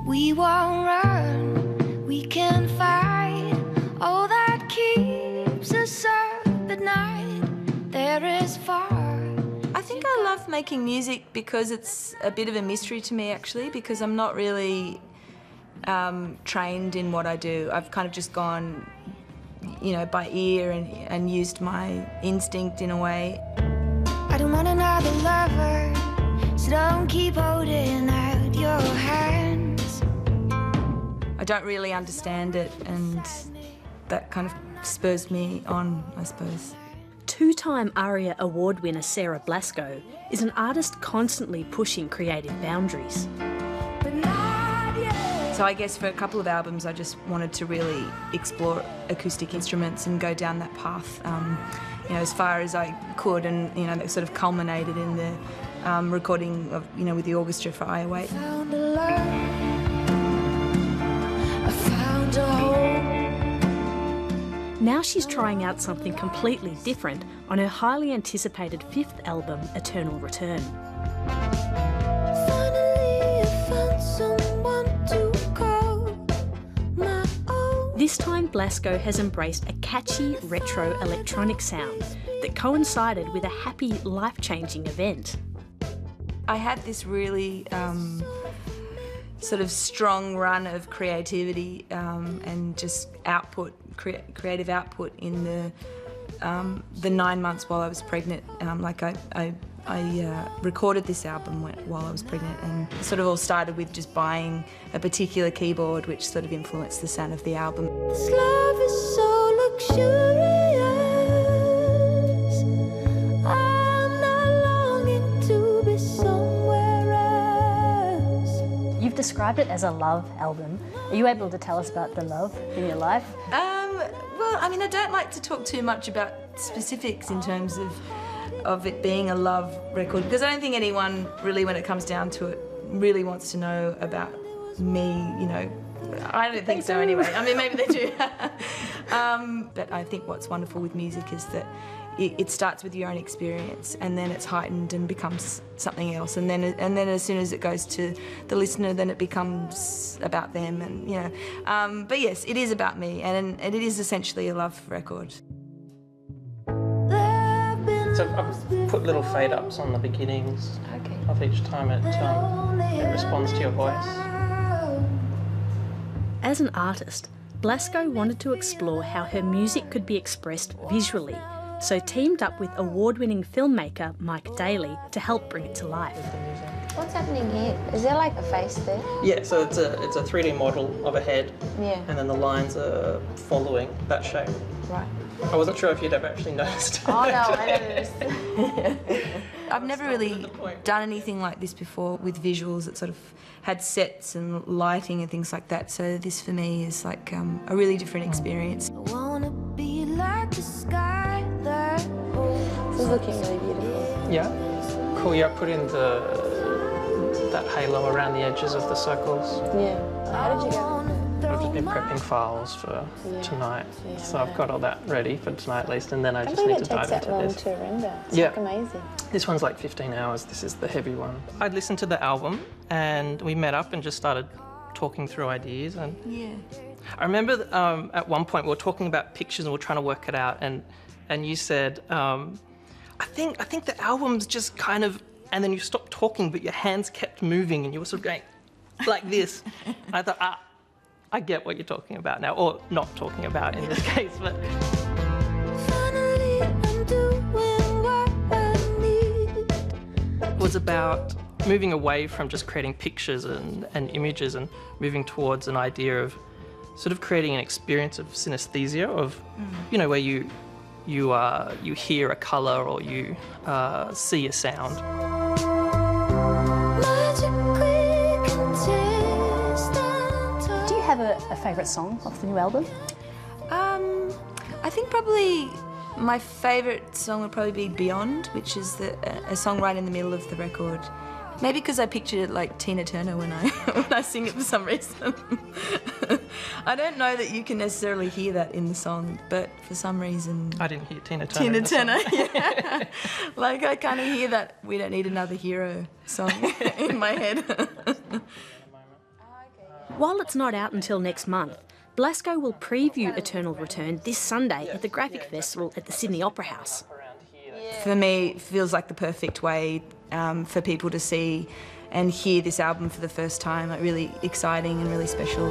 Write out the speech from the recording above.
We won't run, we can fight. All that keeps us up at night, there is far. I think I love making music because it's a bit of a mystery to me, actually, because I'm not really trained in what I do. I've kind of just gone, you know, by ear and used my instinct in a way. I don't want another lover, so don't keep holding out your hands. I don't really understand it, and that kind of spurs me on, I suppose. Two-time ARIA award winner Sarah Blasko is an artist constantly pushing creative boundaries. So I guess for a couple of albums I just wanted to really explore acoustic instruments and go down that path, you know, as far as I could, and you know, that sort of culminated in the recording of, you know, with the orchestra for I Await. Now she's trying out something completely different on her highly anticipated fifth album, Eternal Return. This time Blasko has embraced a catchy retro electronic sound that coincided with a happy, life-changing event. I had this really sort of strong run of creativity and just output, creative output in the 9 months while I was pregnant. Like I recorded this album while I was pregnant, and it sort of all started with just buying a particular keyboard which sort of influenced the sound of the album. This love is so luxurious, I'm not longing to be somewhere else. You've described it as a love album. Are you able to tell us about the love in your life? Well, I mean, I don't like to talk too much about specifics in terms of it being a love record, because I don't think anyone really, when it comes down to it, really wants to know about me, you know. I don't think so anyway. I mean, maybe they do. But I think what's wonderful with music is that it starts with your own experience, and then it's heightened and becomes something else, and then as soon as it goes to the listener, then it becomes about them, and you know. But yes, it is about me, and it is essentially a love record. So I've put little fade-ups on the beginnings of each time it responds to your voice. As an artist, Blasko wanted to explore how her music could be expressed visually, so teamed up with award-winning filmmaker Mike Daly to help bring it to life. What's happening here? Is there like a face there? Yeah, so it's a 3D model of a head, Yeah. and then the lines are following that shape. Right. I wasn't sure if you'd ever actually noticed. Oh no, I noticed. I've never really done anything like this before with visuals that sort of had sets and lighting and things like that, so this for me is like a really different experience. I wanna be like the sky that This is looking really beautiful. Yeah? Cool, yeah, I put in that halo around the edges of the circles. Yeah. How did you go? I've just been prepping files for tonight, so I've got all that ready for tonight at least, and then I just need to dive into this. It takes that long to render. It's Yeah. like amazing. This one's like 15 hours, this is the heavy one. I'd listened to the album and we met up and just started talking through ideas, and Yeah. I remember at one point we were talking about pictures and we were trying to work it out, and you said, I think the album's just kind of, and then you stopped talking but your hands kept moving and you were sort of going like this. And I thought, I get what you're talking about now, or not talking about in this case, but... finally I'm doing what I need. It was about moving away from just creating pictures and images and moving towards an idea of sort of creating an experience of synesthesia, of, you know, where you hear a colour or you see a sound. Do you have a favourite song off the new album? I think probably my favourite song would probably be Beyond, which is a song right in the middle of the record. Maybe because I pictured it like Tina Turner when I sing it for some reason. I don't know that you can necessarily hear that in the song, but for some reason... I didn't hear Tina Turner. Tina Turner, yeah. Like I kind of hear that We Don't Need Another Hero song in my head. While it's not out until next month, Blasko will preview Eternal Return this Sunday at the Graphic Festival at the Sydney Opera House. For me, it feels like the perfect way for people to see and hear this album for the first time, like really exciting and really special.